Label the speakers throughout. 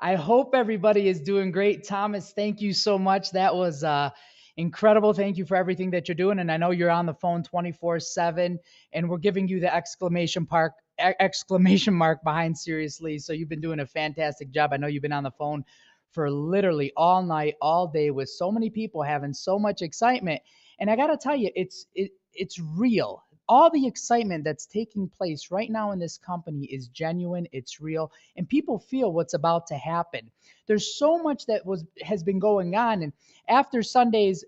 Speaker 1: I hope everybody is doing great. Thomas, thank you so much. That was incredible. Thank you for everything that you're doing. And I know you're on the phone 24/7, and we're giving you the exclamation mark behind seriously. So you've been doing a fantastic job. I know you've been on the phone for literally all night, all day with so many people having so much excitement. And I got to tell you, it's real. All the excitement that's taking place right now in this company is genuine, it's real, and people feel what's about to happen. There's so much that was has been going on, and after Sunday's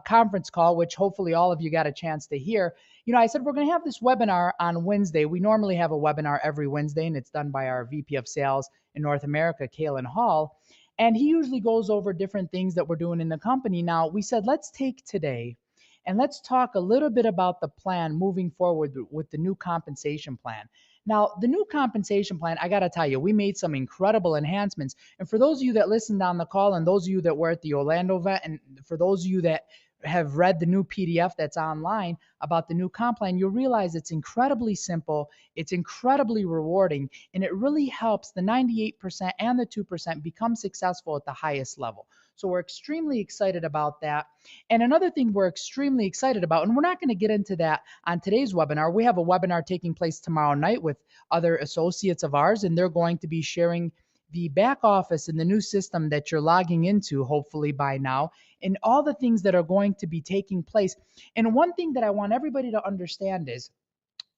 Speaker 1: conference call, which hopefully all of you got a chance to hear, I said we're going to have this webinar on Wednesday. We normally have a webinar every Wednesday, and it's done by our VP of Sales in North America, Kalen Hall. And he usually goes over different things that we're doing in the company. Now, we said, let's take today and let's talk a little bit about the plan moving forward with the new compensation plan. Now, the new compensation plan, I got to tell you, we made some incredible enhancements. And for those of you that listened on the call, and those of you that were at the Orlando event, and for those of you that have read the new PDF that's online about the new comp plan, you'll realize it's incredibly simple, it's incredibly rewarding, and it really helps the 98% and the 2% become successful at the highest level. So we're extremely excited about that. And another thing we're extremely excited about, and we're not going to get into that on today's webinar. We have a webinar taking place tomorrow night with other associates of ours, and they're going to be sharing the back office and the new system that you're logging into, hopefully by now, and all the things that are going to be taking place. And one thing that I want everybody to understand is,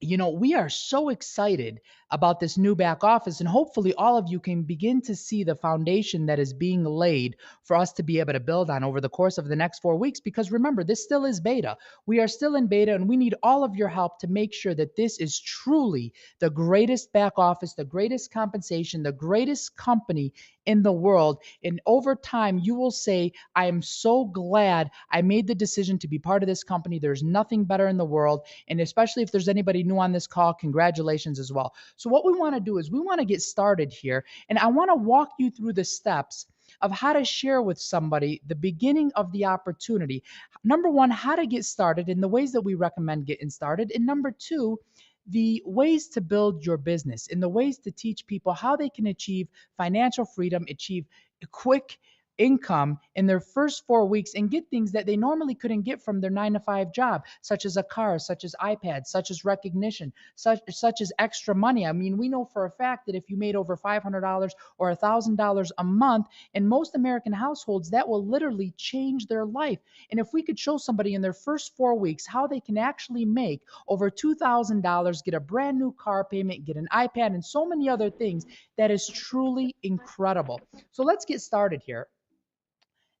Speaker 1: we are so excited about this new back office, and hopefully all of you can begin to see the foundation that is being laid for us to be able to build on over the course of the next 4 weeks. Because remember, this still is beta. We are still in beta, and we need all of your help to make sure that this is truly the greatest back office, the greatest compensation, the greatest company in the world. And over time, you will say, I am so glad I made the decision to be part of this company. There's nothing better in the world. And especially if there's anybody new on this call, congratulations as well. So what we want to do is we want to get started here, and I want to walk you through the steps of how to share with somebody the beginning of the opportunity. Number one, how to get started and the ways that we recommend getting started. And number two, the ways to build your business and the ways to teach people how they can achieve financial freedom, achieve quick income in their first 4 weeks, and get things that they normally couldn't get from their 9 to 5 job, such as a car, such as iPads, such as recognition, such as extra money. I mean, we know for a fact that if you made over $500 or $1,000 a month in most American households, that will literally change their life. And if we could show somebody in their first 4 weeks how they can actually make over $2,000, get a brand new car payment, get an iPad, and so many other things, that is truly incredible. So let's get started here.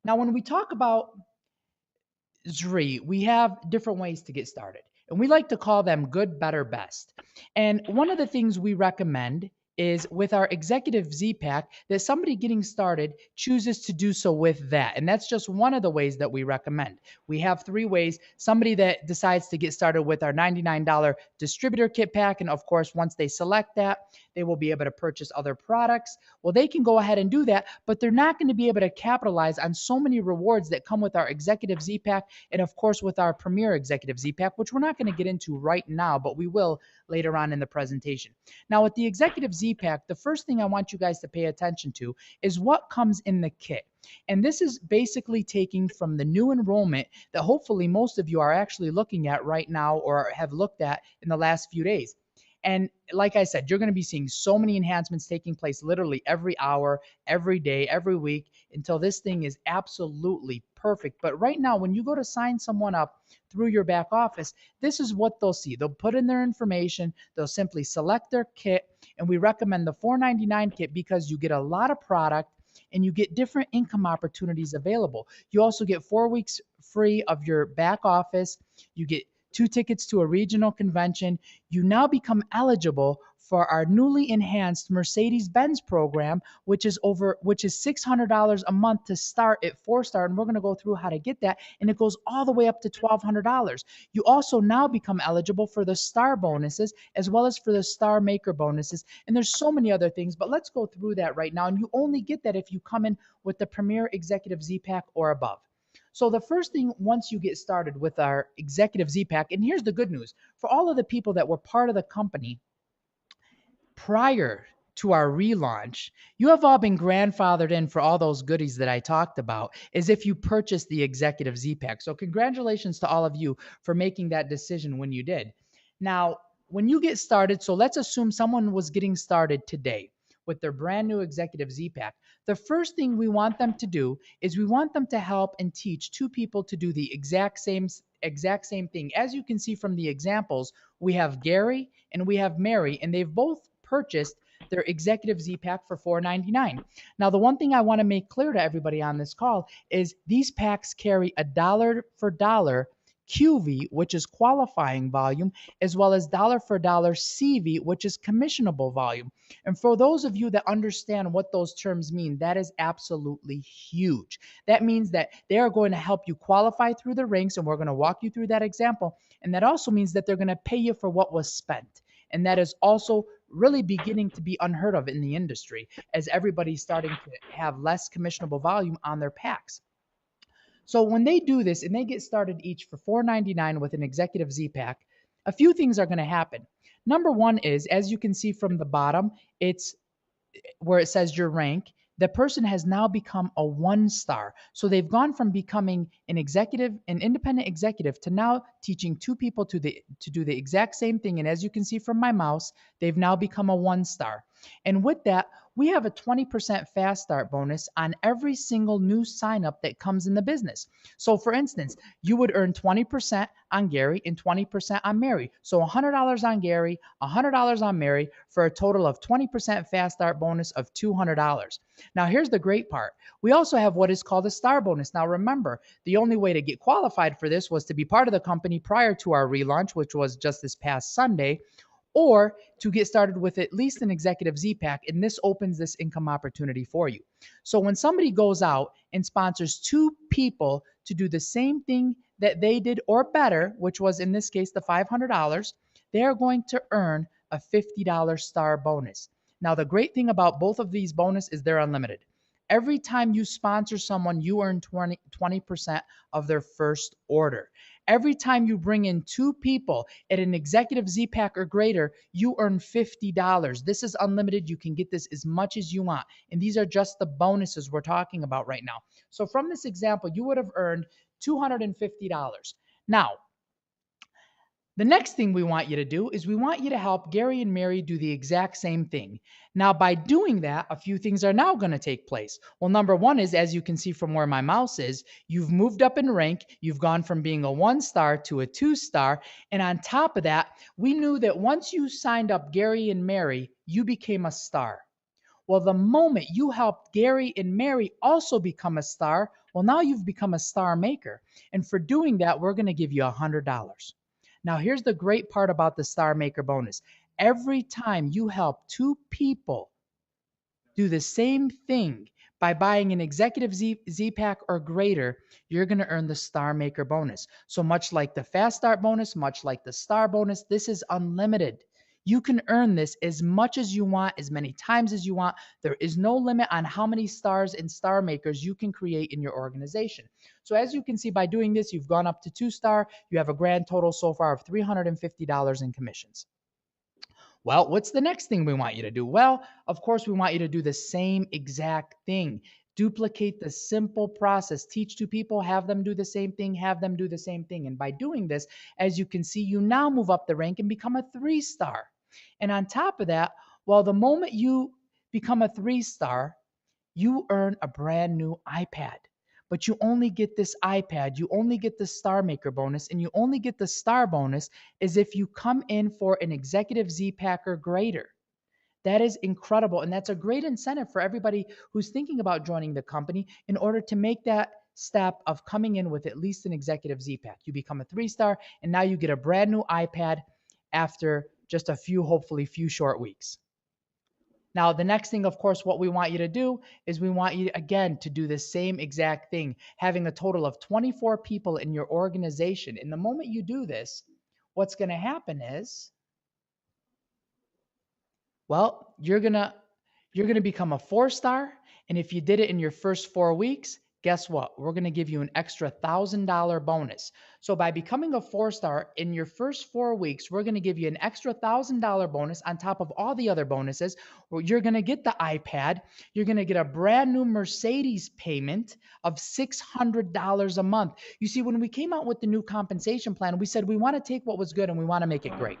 Speaker 1: Now, when we talk about Zrii, we have different ways to get started, and we like to call them good, better, best. And one of the things we recommend is with our executive Z pack that somebody getting started chooses to do so with that. And that's just one of the ways that we recommend. We have three ways. Somebody that decides to get started with our $99 distributor kit pack, and of course, once they select that, they will be able to purchase other products. Well, they can go ahead and do that, but they're not going to be able to capitalize on so many rewards that come with our executive Z pack, and of course with our premier executive Z pack, which we're not going to get into right now, but we will later on in the presentation. Now, with the executive Z pack, the first thing I want you guys to pay attention to is what comes in the kit. And this is basically taking from the new enrollment that hopefully most of you are actually looking at right now or have looked at in the last few days. And like I said, you're going to be seeing so many enhancements taking place literally every hour, every day, every week until this thing is absolutely perfect. But right now, when you go to sign someone up through your back office, this is what they'll see. They'll put in their information, they'll simply select their kit, and we recommend the $499 kit because you get a lot of product and you get different income opportunities available. You also get 4 weeks free of your back office. You get 2 tickets to a regional convention. You now become eligible for our newly enhanced Mercedes Benz program, which is $600 a month to start at 4-star, and we're going to go through how to get that, and it goes all the way up to $1,200. You also now become eligible for the star bonuses as well as for the star maker bonuses, and there's so many other things, but let's go through that right now. And you only get that if you come in with the Premier Executive Z Pack or above. So the first thing, once you get started with our executive Z Pack, and here's the good news for all of the people that were part of the company prior to our relaunch, you have all been grandfathered in for all those goodies that I talked about as if you purchased the Executive Z Pack. So congratulations to all of you for making that decision when you did. Now, when you get started, so let's assume someone was getting started today with their brand new Executive Z Pack. The first thing we want them to do is we want them to help and teach two people to do the exact same thing. As you can see from the examples, we have Gary and we have Mary, and they've both purchased their Executive Z Pack for $4.99. Now, the one thing I want to make clear to everybody on this call is these packs carry a dollar for dollar QV, which is qualifying volume, as well as dollar for dollar CV, which is commissionable volume. And for those of you that understand what those terms mean, that is absolutely huge. That means that they are going to help you qualify through the ranks, and we're going to walk you through that example. And that also means that they're going to pay you for what was spent. And that is also really beginning to be unheard of in the industry as everybody's starting to have less commissionable volume on their packs. So when they do this and they get started each for $4.99 with an Executive Z Pack, a few things are going to happen. Number one is, as you can see from the bottom, it's where it says your rank. The person has now become a 1-star. So they've gone from becoming an independent executive, to now teaching two people to do the exact same thing. And as you can see from my mouse, they've now become a 1-star. And with that, we have a 20% fast start bonus on every single new sign up that comes in the business. So for instance, you would earn 20% on Gary and 20% on Mary. So $100 on Gary, $100 on Mary, for a total of 20% fast start bonus of $200. Now, here's the great part. We also have what is called a star bonus. Now, remember, the only way to get qualified for this was to be part of the company prior to our relaunch, which was just this past Sunday, or to get started with at least an Executive Z Pack, and this opens this income opportunity for you. So when somebody goes out and sponsors two people to do the same thing that they did or better, which was in this case the $500, they are going to earn a $50 star bonus. Now, the great thing about both of these bonus is they're unlimited. Every time you sponsor someone, you earn 20% of their first order. Every time you bring in two people at an Executive Z Pack or greater, you earn $50. This is unlimited. You can get this as much as you want. And these are just the bonuses we're talking about right now. So from this example, you would have earned $250. Now, the next thing we want you to do is we want you to help Gary and Mary do the exact same thing. Now, by doing that, a few things are now going to take place. Well, number one is, as you can see from where my mouse is, you've moved up in rank. You've gone from being a 1-star to a 2-star. And on top of that, we knew that once you signed up Gary and Mary, you became a star. Well, the moment you helped Gary and Mary also become a star, well, now you've become a star maker. And for doing that, we're going to give you $100. Now, here's the great part about the Star Maker bonus. Every time you help two people do the same thing by buying an Executive Z Pack or greater, you're going to earn the Star Maker bonus. So much like the Fast Start bonus, much like the Star bonus, this is unlimited. You can earn this as much as you want, as many times as you want. There is no limit on how many stars and star makers you can create in your organization. So as you can see, by doing this, you've gone up to 2-star. You have a grand total so far of $350 in commissions. Well, what's the next thing we want you to do? Well, of course, we want you to do the same exact thing. Duplicate the simple process. Teach two people, have them do the same thing, have them do the same thing. And by doing this, as you can see, you now move up the rank and become a 3-star. And on top of that, well, the moment you become a 3-star, you earn a brand new iPad. But you only get this iPad, you only get the Star Maker bonus, and you only get the Star bonus as if you come in for an Executive Z Pack or greater. That is incredible. And that's a great incentive for everybody who's thinking about joining the company in order to make that step of coming in with at least an Executive Z Pack. You become a 3-star, and now you get a brand new iPad after just hopefully few short weeks. Now, the next thing, of course, what we want you to do is we want you, again, to do the same exact thing, having a total of 24 people in your organization. And the moment you do this, what's going to happen is, well, you're going to become a 4-star. And if you did it in your first 4 weeks, guess what? We're going to give you an extra $1,000 bonus. So by becoming a 4-star in your first 4 weeks, we're going to give you an extra $1,000 bonus on top of all the other bonuses. Where you're going to get the iPad. You're going to get a brand new Mercedes payment of $600 a month. You see, when we came out with the new compensation plan, we said we want to take what was good and we want to make it great.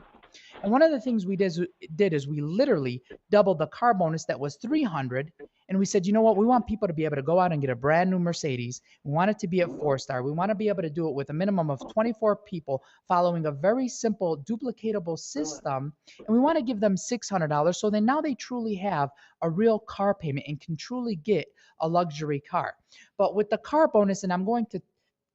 Speaker 1: And one of the things we did is we literally doubled the car bonus that was 300. And we said, you know what? We want people to be able to go out and get a brand new Mercedes. We want it to be at 4-star. We want to be able to do it with a minimum of 24 people following a very simple duplicatable system. And we want to give them $600. So then now they truly have a real car payment and can truly get a luxury car. But with the car bonus, and I'm going to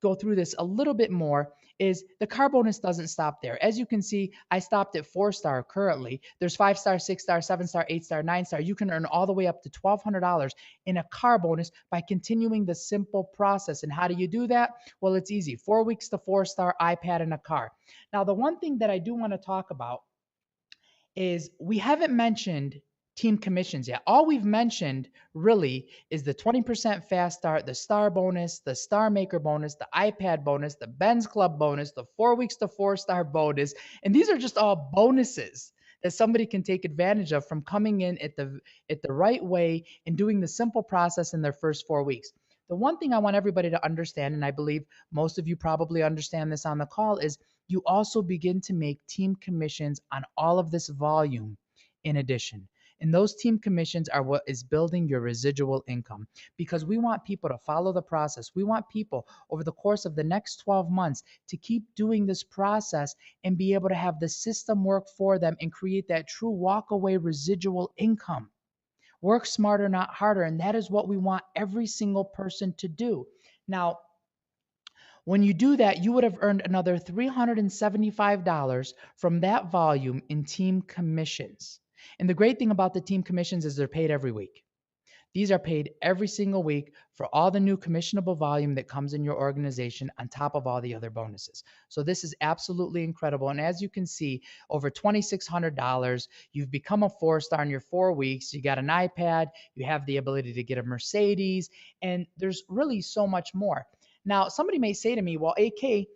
Speaker 1: go through this a little bit more, is the car bonus doesn't stop there. As you can see, I stopped at 4-star currently. There's 5-star, 6-star, 7-star, 8-star, 9-star. You can earn all the way up to $1,200 in a car bonus by continuing the simple process. And how do you do that? Well, it's easy. 4 weeks to 4-star, iPad, and a car. Now, the one thing that I do want to talk about is we haven't mentioned team commissions yet. All we've mentioned really is the 20% fast start, the star bonus, the star maker bonus, the iPad bonus, the Benz Club bonus, the 4 weeks to 4-star bonus. And these are just all bonuses that somebody can take advantage of from coming in at the right way and doing the simple process in their first 4 weeks. The one thing I want everybody to understand, and I believe most of you probably understand this on the call, is you also begin to make team commissions on all of this volume in addition. And those team commissions are what is building your residual income, because we want people to follow the process. We want people over the course of the next 12 months to keep doing this process and be able to have the system work for them and create that true walk-away residual income. Work smarter, not harder. And that is what we want every single person to do. Now, when you do that, you would have earned another $375 from that volume in team commissions. And the great thing about the team commissions is they're paid every week. These are paid every single week for all the new commissionable volume that comes in your organization on top of all the other bonuses. So this is absolutely incredible. And as you can see, over $2,600, you've become a 4-star in your 4 weeks. You got an iPad, you have the ability to get a Mercedes, and there's really so much more. Now, somebody may say to me, well, AK,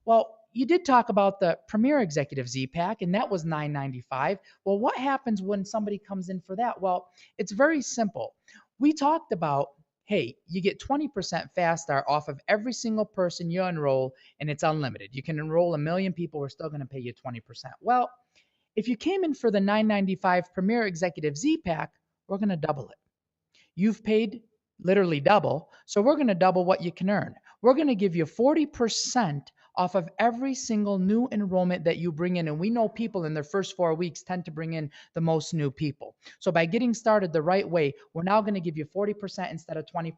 Speaker 1: well, you did talk about the Premier Executive Z-Pack, and that was $995. Well, what happens when somebody comes in for that? Well, it's very simple. We talked about, hey, you get 20% fast start off of every single person you enroll, and it's unlimited. You can enroll 1 million people. We're still going to pay you 20%. Well, if you came in for the $995 Premier Executive Z-Pack, we're going to double it. You've paid literally double, so we're going to double what you can earn. We're going to give you 40% off of every single new enrollment that you bring in. And we know people in their first 4 weeks tend to bring in the most new people. So by getting started the right way, we're now going to give you 40% instead of 20%.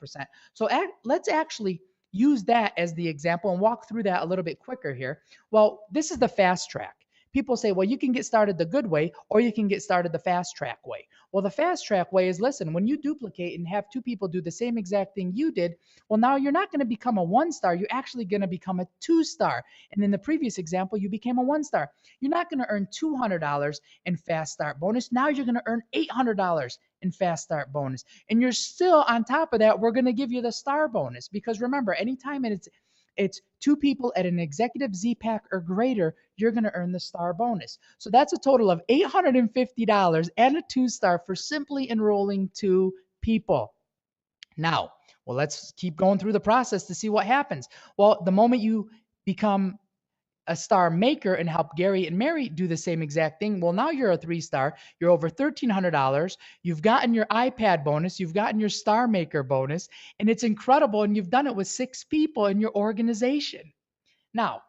Speaker 1: So let's actually use that as the example and walk through that a little bit quicker here. Well, this is the fast track. People say, well, you can get started the good way or you can get started the fast track way. Well, the fast track way is, listen, when you duplicate and have 2 people do the same exact thing you did, well, now you're not going to become a 1-star. You're actually going to become a 2-star. And in the previous example, you became a 1-star. You're not going to earn $200 in fast start bonus. Now you're going to earn $800 in fast start bonus. And you're still on top of that, we're going to give you the star bonus, because remember, anytime it's 2 people at an executive Z-Pack or greater, you're going to earn the star bonus. So that's a total of $850 and a 2-star for simply enrolling 2 people. Now, well, let's keep going through the process to see what happens. Well, the moment you become a star maker and help Gary and Mary do the same exact thing, well, now you're a 3-star. You're over $1,300. You've gotten your iPad bonus. You've gotten your star maker bonus, and it's incredible. And you've done it with 6 people in your organization. Now,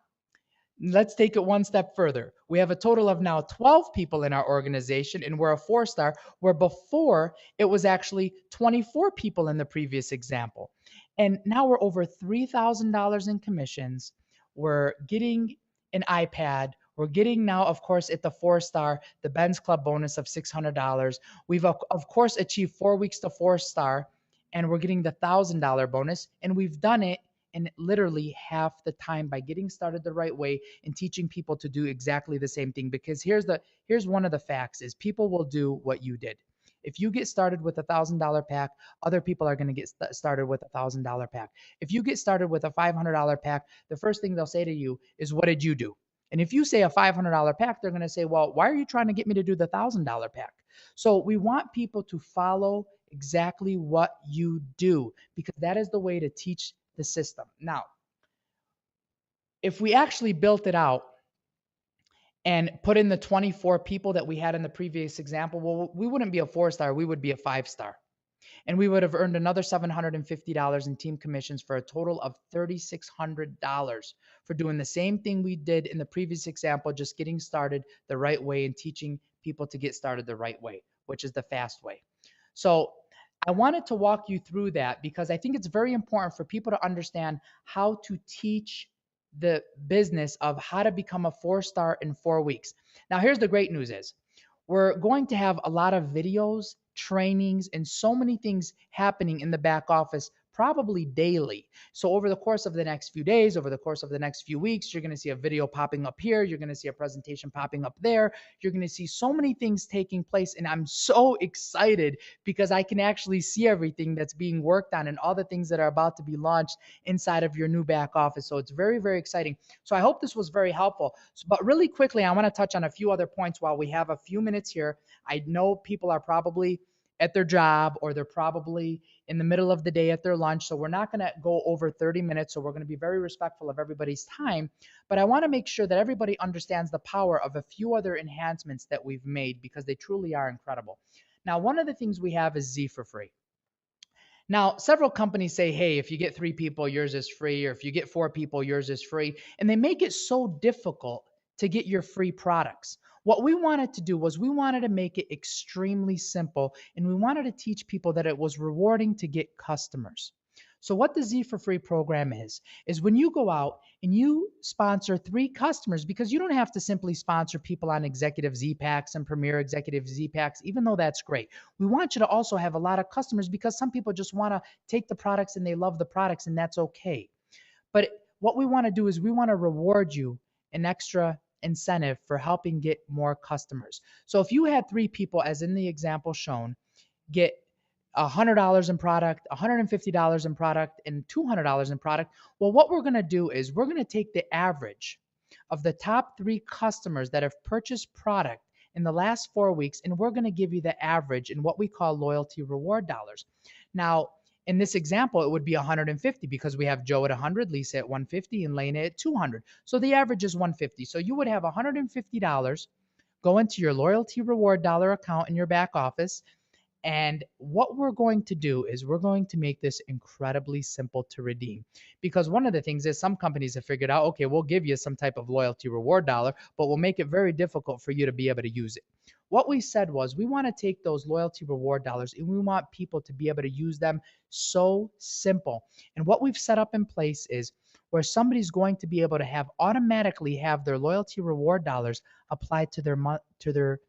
Speaker 1: let's take it one step further. We have a total of now 12 people in our organization, and we're a 4-star, where before it was actually 24 people in the previous example. And now we're over $3,000 in commissions. We're getting an iPad. We're getting now, of course, at the 4-star, the Benz Club bonus of $600. We've, of course, achieved 4 weeks to 4-star, and we're getting the $1,000 bonus. And we've done it in literally half the time by getting started the right way and teaching people to do exactly the same thing. Because here's one of the facts is people will do what you did. If you get started with $1,000 pack, other people are going to get started with $1,000 pack. If you get started with a $500 pack, the first thing they'll say to you is, what did you do? And if you say a $500 pack, they're going to say, well, why are you trying to get me to do the $1,000 pack? So we want people to follow exactly what you do, because that is the way to teach the system. Now, if we actually built it out and put in the 24 people that we had in the previous example, well, we wouldn't be a 4-star, we would be a 5-star. And we would have earned another $750 in team commissions for a total of $3,600 for doing the same thing we did in the previous example, just getting started the right way and teaching people to get started the right way, which is the fast way. So I wanted to walk you through that because I think it's very important for people to understand how to teach the business of how to become a 4-star in 4 weeks. Now, here's the great news is we're going to have a lot of videos, trainings, and so many things happening in the back office, probably daily. So over the course of the next few days, over the course of the next few weeks, you're going to see a video popping up here. You're going to see a presentation popping up there. You're going to see so many things taking place. And I'm so excited because I can actually see everything that's being worked on and all the things that are about to be launched inside of your new back office. So it's very, very exciting. So I hope this was very helpful. But really quickly, I want to touch on a few other points while we have a few minutes here. I know people are probably at their job or they're probably in the middle of the day at their lunch. So we're not going to go over 30 minutes. So we're going to be very respectful of everybody's time. But I want to make sure that everybody understands the power of a few other enhancements that we've made because they truly are incredible. Now, one of the things we have is Z for free. Now, several companies say, hey, if you get 3 people, yours is free, or if you get 4 people, yours is free. And they make it so difficult to get your free products. What we wanted to do was we wanted to make it extremely simple, and we wanted to teach people that it was rewarding to get customers. So what the Z for Free program is when you go out and you sponsor 3 customers, because you don't have to simply sponsor people on executive Z packs and premier executive Z packs, even though that's great. We want you to also have a lot of customers because some people just want to take the products and they love the products, and that's okay. But what we want to do is we want to reward you an extra incentive for helping get more customers. So if you had 3 people, as in the example shown, get $100 in product, $150 in product, and $200 in product. Well, what we're going to do is we're going to take the average of the top 3 customers that have purchased product in the last 4 weeks, and we're going to give you the average in what we call loyalty reward dollars. Now, in this example, it would be 150 because we have Joe at 100, Lisa at 150, and Lena at 200. So the average is 150. So you would have $150 go into your loyalty reward dollar account in your back office. And what we're going to do is we're going to make this incredibly simple to redeem. Because one of the things is some companies have figured out, okay, we'll give you some type of loyalty reward dollar, but we'll make it very difficult for you to be able to use it. What we said was we want to take those loyalty reward dollars and we want people to be able to use them so simple. And what we've set up in place is where somebody's going to be able to have automatically have their loyalty reward dollars applied to their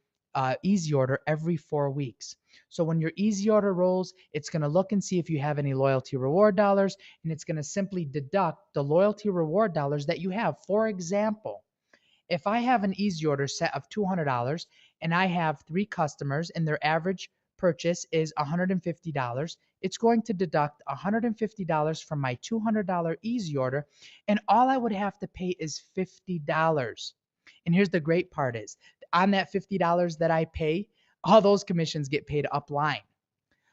Speaker 1: easy order every 4 weeks. So when your easy order rolls, it's going to look and see if you have any loyalty reward dollars, and it's going to simply deduct the loyalty reward dollars that you have. For example, if I have an easy order set of $200 and I have 3 customers and their average purchase is $150, it's going to deduct $150 from my $200 easy order, and all I would have to pay is $50. And here's the great part is on that $50 that I pay, all those commissions get paid upline.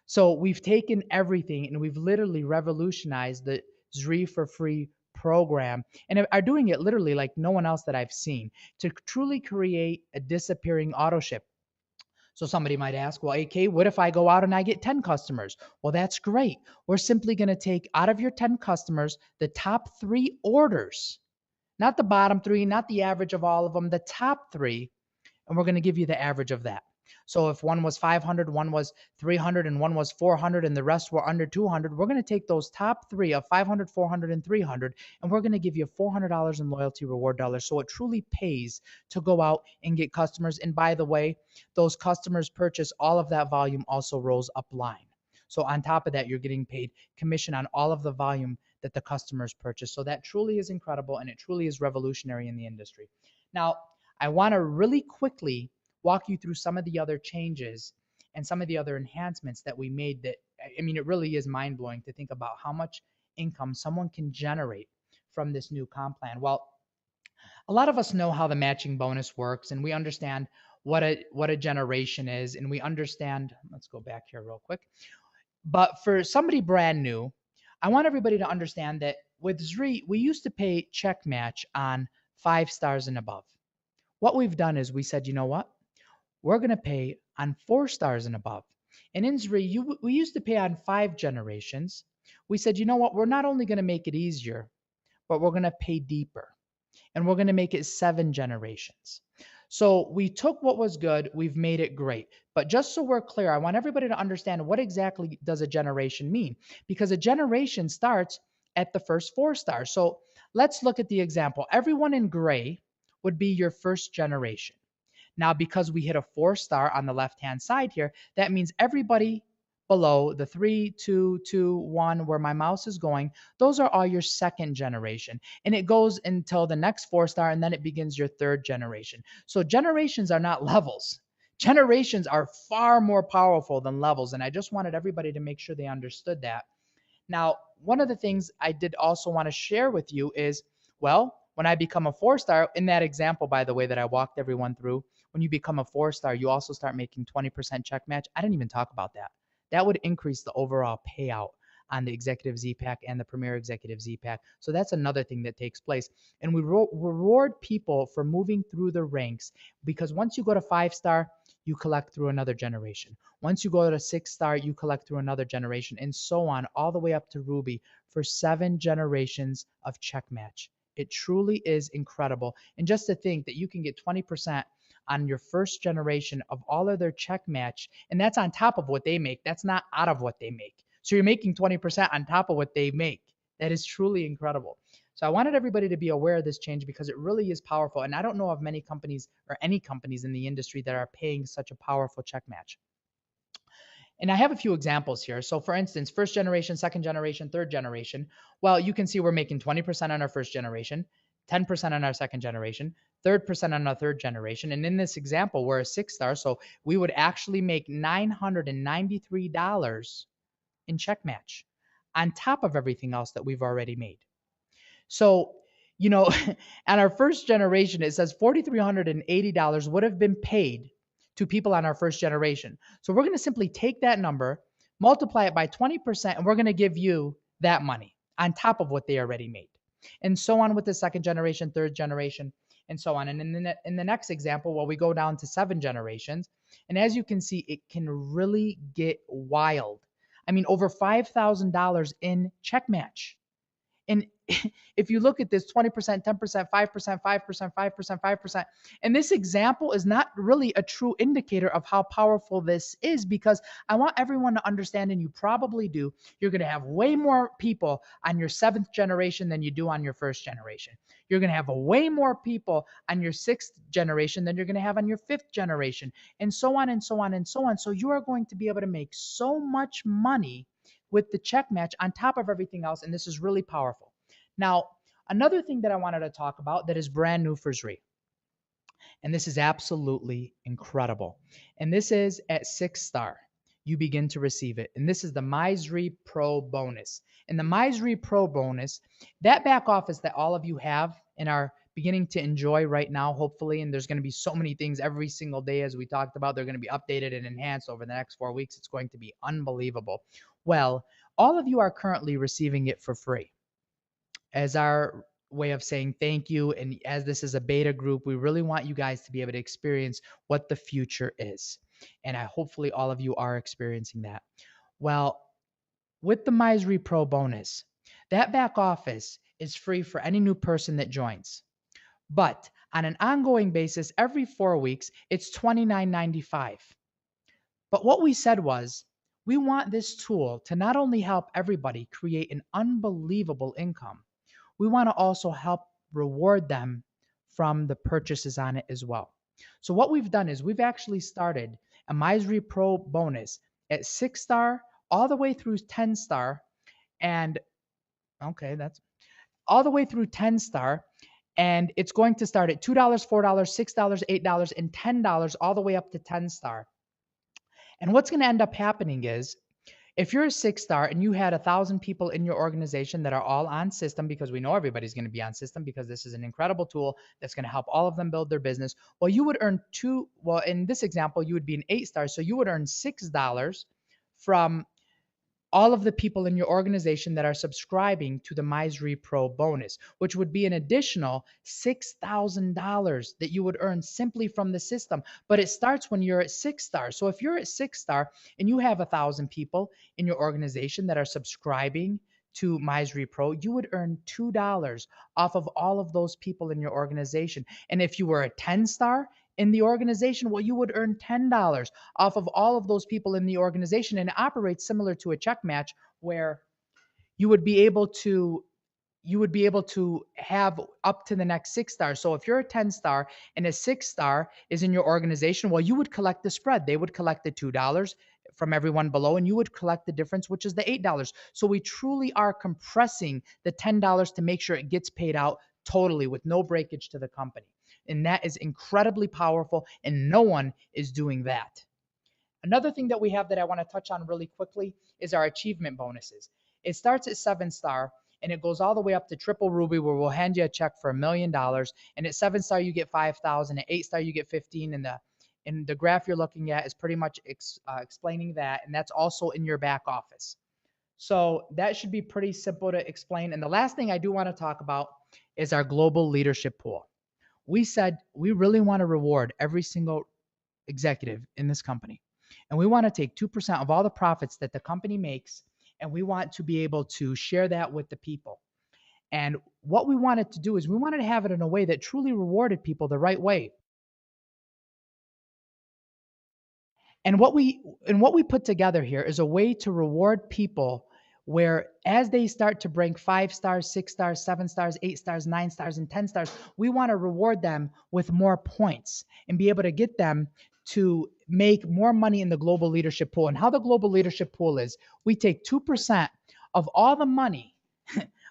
Speaker 1: So we've taken everything and we've literally revolutionized the Zrii for Free program and are doing it literally like no one else that I've seen to truly create a disappearing auto ship. So somebody might ask, well, AK, what if I go out and I get 10 customers? Well, that's great. We're simply going to take out of your 10 customers, the top 3 orders, not the bottom 3, not the average of all of them, the top 3, and we're going to give you the average of that. So if one was 500, one was 300, and one was 400, and the rest were under 200, we're going to take those top 3 of 500, 400, and 300, and we're going to give you $400 in loyalty reward dollars. So it truly pays to go out and get customers. And by the way, those customers purchase all of that volume also rolls up line. So on top of that, you're getting paid commission on all of the volume that the customers purchase. So that truly is incredible, and it truly is revolutionary in the industry. Now, I want to really quickly walk you through some of the other changes and some of the other enhancements that we made that, I mean, it really is mind blowing to think about how much income someone can generate from this new comp plan. Well, a lot of us know how the matching bonus works, and we understand what a generation is, and we understand, let's go back here real quick. But for somebody brand new, I want everybody to understand that with Zrii, we used to pay check match on 5 stars and above. What we've done is we said, you know what? We're going to pay on 4 stars and above. And in Zrii, we used to pay on 5 generations. We said, you know what? We're not only going to make it easier, but we're going to pay deeper. And we're going to make it 7 generations. So we took what was good, we've made it great. But just so we're clear, I want everybody to understand what exactly does a generation mean? Because a generation starts at the first 4 stars. So let's look at the example. Everyone in gray would be your first generation. Now, because we hit a 4 star on the left-hand side here, that means everybody below the 3, 2, 2, 1, where my mouse is going, those are all your second generation. And it goes until the next 4 star, and then it begins your third generation. So generations are not levels. Generations are far more powerful than levels. And I just wanted everybody to make sure they understood that. Now, one of the things I did also want to share with you is, well, when I become a 4 star, in that example, by the way, that I walked everyone through, when you become a 4 star, you also start making 20% check match. I didn't even talk about that. That would increase the overall payout on the Executive Z-Pack and the Premier Executive Z-Pack. So that's another thing that takes place. And we reward people for moving through the ranks, because once you go to 5 star, you collect through another generation. Once you go to 6 star, you collect through another generation, and so on, all the way up to Ruby for 7 generations of check match. It truly is incredible. And just to think that you can get 20% on your first generation of all of their check match, and that's on top of what they make. That's not out of what they make. So you're making 20% on top of what they make. That is truly incredible. So I wanted everybody to be aware of this change because it really is powerful. And I don't know of many companies or any companies in the industry that are paying such a powerful check match. And I have a few examples here. So for instance, first generation, second generation, third generation. Well, you can see we're making 20% on our first generation, 10% on our second generation, 3% on our third generation. And in this example, we're a 6 star. So we would actually make $993 in check match on top of everything else that we've already made. So, you know, on our first generation, it says $4,380 would have been paid to people on our first generation. So we're going to simply take that number, multiply it by 20%, and we're going to give you that money on top of what they already made. And so on with the second generation, third generation, and so on. And in the next example, well, we go down to 7 generations. And as you can see, it can really get wild. I mean, over $5,000 in check match. And if you look at this 20%, 10%, 5%, 5%, 5%, 5%, and this example is not really a true indicator of how powerful this is, because I want everyone to understand, and you probably do, you're going to have way more people on your 7th generation than you do on your first generation. You're going to have way more people on your 6th generation than you're going to have on your 5th generation, and so on and so on and so on. So you are going to be able to make so much money with the check match on top of everything else. And this is really powerful. Now, another thing that I wanted to talk about that is brand new for Zrii, and this is absolutely incredible. And this is at 6 star, you begin to receive it. And this is the My Zrii Pro bonus. And the My Zrii Pro bonus, that back office that all of you have and are beginning to enjoy right now, hopefully, and there's going to be so many things every single day, as we talked about, they're going to be updated and enhanced over the next 4 weeks. It's going to be unbelievable. Well, all of you are currently receiving it for free as our way of saying thank you. And as this is a beta group, we really want you guys to be able to experience what the future is. And hopefully all of you are experiencing that. Well, with the My Zrii Pro bonus, that back office is free for any new person that joins. But on an ongoing basis, every 4 weeks, it's $29.95. But what we said was, we want this tool to not only help everybody create an unbelievable income, we want to also help reward them from the purchases on it as well. So what we've done is we've actually started a My Zrii Pro bonus at 6 star all the way through 10 star. And okay, that's all the way through 10 star. And it's going to start at $2, $4, $6, $8, and $10 all the way up to 10 star. And what's going to end up happening is if you're a 6 star and you had 1,000 people in your organization that are all on system, because we know everybody's going to be on system because this is an incredible tool that's going to help all of them build their business. Well, you would earn well, in this example, you would be an 8 star. So you would earn $6 from all of the people in your organization that are subscribing to the Zrii Pro bonus, which would be an additional $6,000 that you would earn simply from the system. But it starts when you're at 6 star. So if you're at 6 star and you have 1,000 people in your organization that are subscribing to Zrii Pro, you would earn $2 off of all of those people in your organization. And if you were a 10 star in the organization, well, you would earn $10 off of all of those people in the organization. And it operates similar to a check match where you would be able to have up to the next 6 stars. So if you're a 10 star and a 6 star is in your organization, well, you would collect the spread. They would collect the $2 from everyone below, and you would collect the difference, which is the $8. So we truly are compressing the $10 to make sure it gets paid out totally with no breakage to the company. And that is incredibly powerful, and no one is doing that. Another thing that we have that I want to touch on really quickly is our achievement bonuses. It starts at 7 star and it goes all the way up to triple ruby, where we'll hand you a check for $1 million. And at 7 star, you get 5,000. At 8 star, you get 15. And the graph you're looking at is pretty much explaining that. And that's also in your back office. So that should be pretty simple to explain. And the last thing I do want to talk about is our global leadership pool. We said we really want to reward every single executive in this company. And we want to take 2% of all the profits that the company makes, and we want to be able to share that with the people. And what we wanted to do is we wanted to have it in a way that truly rewarded people the right way. And what we put together here is a way to reward people where as they start to bring 5 stars, 6 stars, 7 stars, 8 stars, 9 stars, and 10 stars, we want to reward them with more points and be able to get them to make more money in the global leadership pool. And how the global leadership pool is, we take 2% of all the money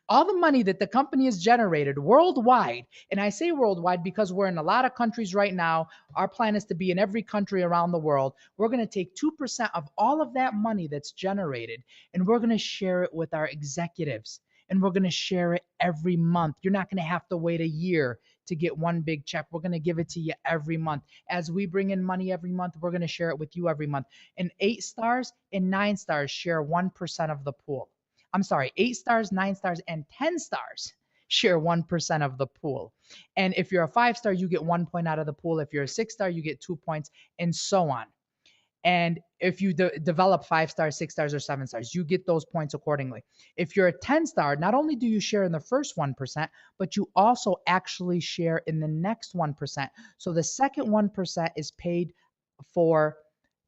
Speaker 1: all the money that the company has generated worldwide. And I say worldwide because we're in a lot of countries right now. Our plan is to be in every country around the world. We're going to take 2% of all of that money that's generated, and we're going to share it with our executives. And we're going to share it every month. You're not going to have to wait a year to get one big check. We're going to give it to you every month. As we bring in money every month, we're going to share it with you every month. And 8 stars and 9 stars share 1% of the pool. I'm sorry, 8 stars, 9 stars, and 10 stars share 1% of the pool. And if you're a 5 star, you get 1 point out of the pool. If you're a 6 star, you get 2 points, and so on. And if you develop 5 stars, 6 stars, or 7 stars, you get those points accordingly. If you're a 10 star, not only do you share in the first 1%, but you also actually share in the next 1%. So the second 1% is paid for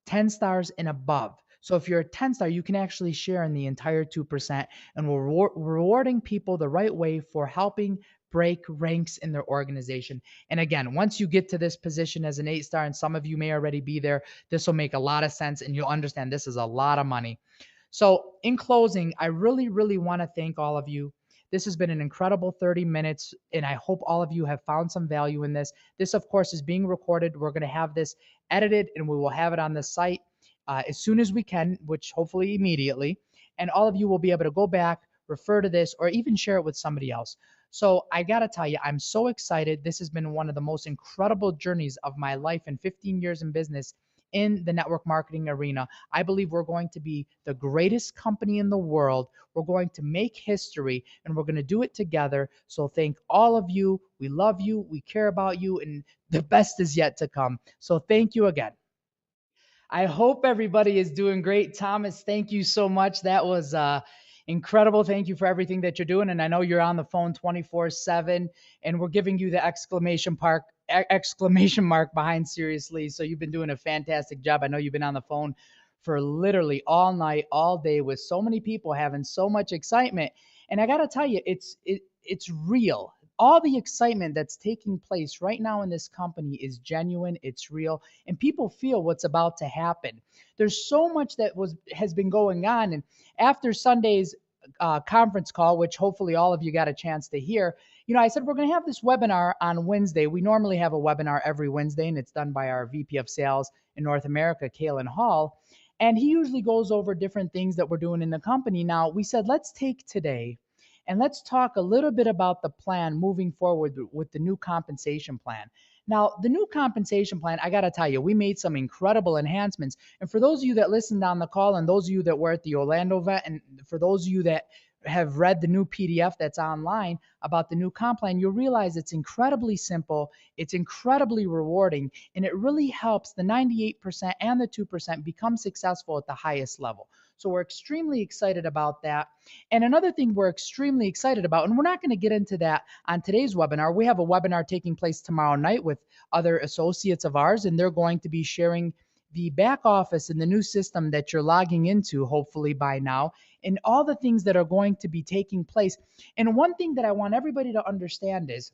Speaker 1: 10 stars and above. So if you're a 10 star, you can actually share in the entire 2%, and we're rewarding people the right way for helping break ranks in their organization. And again, once you get to this position as an 8 star, and some of you may already be there, this will make a lot of sense and you'll understand this is a lot of money. So in closing, I really, really want to thank all of you. This has been an incredible 30 minutes, and I hope all of you have found some value in this. This, of course, is being recorded. We're going to have this edited, and we will have it on the site as soon as we can, which hopefully immediately. And all of you will be able to go back, refer to this, or even share it with somebody else. So I got to tell you, I'm so excited. This has been one of the most incredible journeys of my life in 15 years in business in the network marketing arena. I believe we're going to be the greatest company in the world. We're going to make history, and we're going to do it together. So thank all of you. We love you. We care about you, and the best is yet to come. So thank you again. I hope everybody is doing great. Thomas, thank you so much. That was incredible. Thank you for everything that you're doing. And I know you're on the phone 24/7, and we're giving you the exclamation mark behind seriously. So you've been doing a fantastic job. I know you've been on the phone for literally all night, all day with so many people having so much excitement. And I got to tell you, it's real. All the excitement that's taking place right now in this company is genuine, it's real, and people feel what's about to happen. There's so much that has been going on, and after Sunday's conference call, which hopefully all of you got a chance to hear, I said we're going to have this webinar on Wednesday. We normally have a webinar every Wednesday, and it's done by our VP of Sales in North America, Khalil Hall. And he usually goes over different things that we're doing in the company. Now, we said, let's take today and let's talk a little bit about the plan moving forward with the new compensation plan. Now, the new compensation plan, I got to tell you, we made some incredible enhancements. And for those of you that listened on the call, and those of you that were at the Orlando event, and for those of you that have read the new PDF that's online about the new comp plan, you'll realize it's incredibly simple, it's incredibly rewarding, and it really helps the 98% and the 2% become successful at the highest level. So we're extremely excited about that. And another thing we're extremely excited about, and we're not going to get into that on today's webinar. We have a webinar taking place tomorrow night with other associates of ours, and they're going to be sharing the back office and the new system that you're logging into, hopefully by now, and all the things that are going to be taking place. And one thing that I want everybody to understand is,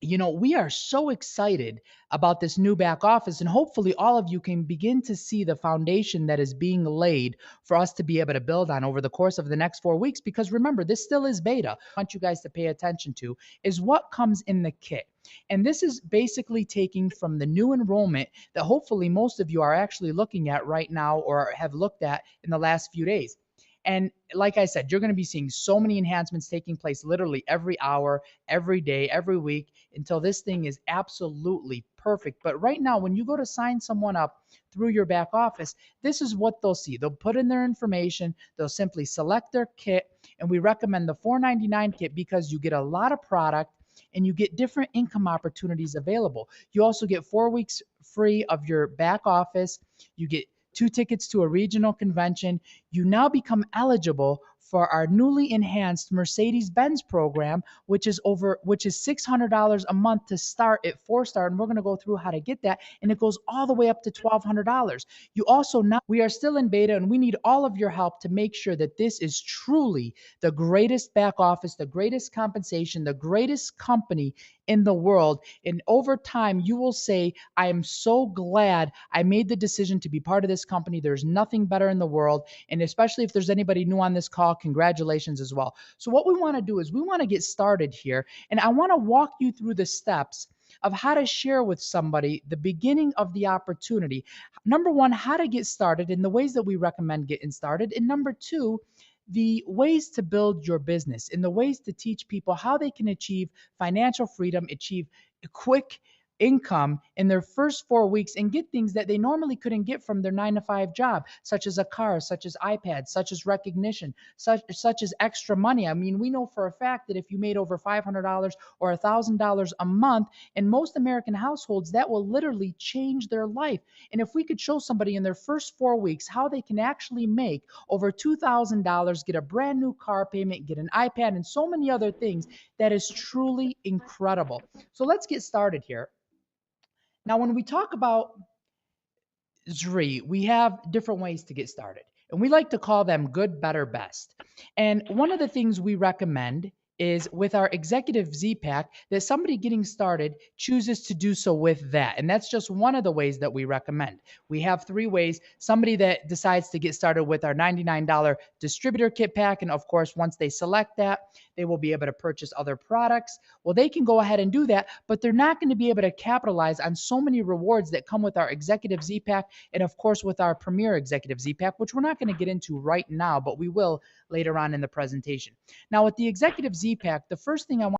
Speaker 1: we are so excited about this new back office, and hopefully all of you can begin to see the foundation that is being laid for us to be able to build on over the course of the next 4 weeks. Because remember, this still is beta. I want you guys to pay attention to is what comes in the kit. And this is basically taking from the new enrollment that hopefully most of you are actually looking at right now or have looked at in the last few days. And like I said, you're going to be seeing so many enhancements taking place literally every hour, every day, every week until this thing is absolutely perfect. But right now, when you go to sign someone up through your back office, this is what they'll see. They'll put in their information, they'll simply select their kit, and we recommend the $499 kit because you get a lot of product and you get different income opportunities available. You also get 4 weeks free of your back office. You get 2 tickets to a regional convention. You now become eligible for our newly enhanced Mercedes Benz program, which is $600 a month to start at 4-star, and we're going to go through how to get that, and it goes all the way up to $1,200. You also we are still in beta, and we need all of your help to make sure that this is truly the greatest back office, the greatest compensation, the greatest company in the world. And over time, you will say, I am so glad I made the decision to be part of this company. There's nothing better in the world. And especially if there's anybody new on this call, congratulations as well. So what we want to do is we want to get started here. And I want to walk you through the steps of how to share with somebody the beginning of the opportunity. Number one, how to get started and the ways that we recommend getting started. And number two, the ways to build your business and the ways to teach people how they can achieve financial freedom, achieve quick income in their first 4 weeks and get things that they normally couldn't get from their 9 to 5 job, such as a car, such as iPads, such as recognition, such as extra money. I mean, we know for a fact that if you made over $500 or $1,000 a month in most American households, that will literally change their life. And if we could show somebody in their first 4 weeks how they can actually make over $2,000, get a brand new car payment, get an iPad, and so many other things, that is truly incredible. So let's get started here. Now, when we talk about Zrii, we have different ways to get started, and we like to call them good, better, best. And one of the things we recommend is with our executive Z pack that somebody getting started chooses to do so with that. And that's just one of the ways that we recommend. We have 3 ways. Somebody that decides to get started with our $99 distributor kit pack, and of course, once they select that, they will be able to purchase other products. Well, they can go ahead and do that, but they're not going to be able to capitalize on so many rewards that come with our executive Z pack, and of course with our premier executive Z pack, which we're not going to get into right now, but we will later on in the presentation. Now, with the executive Z pack, the first thing I want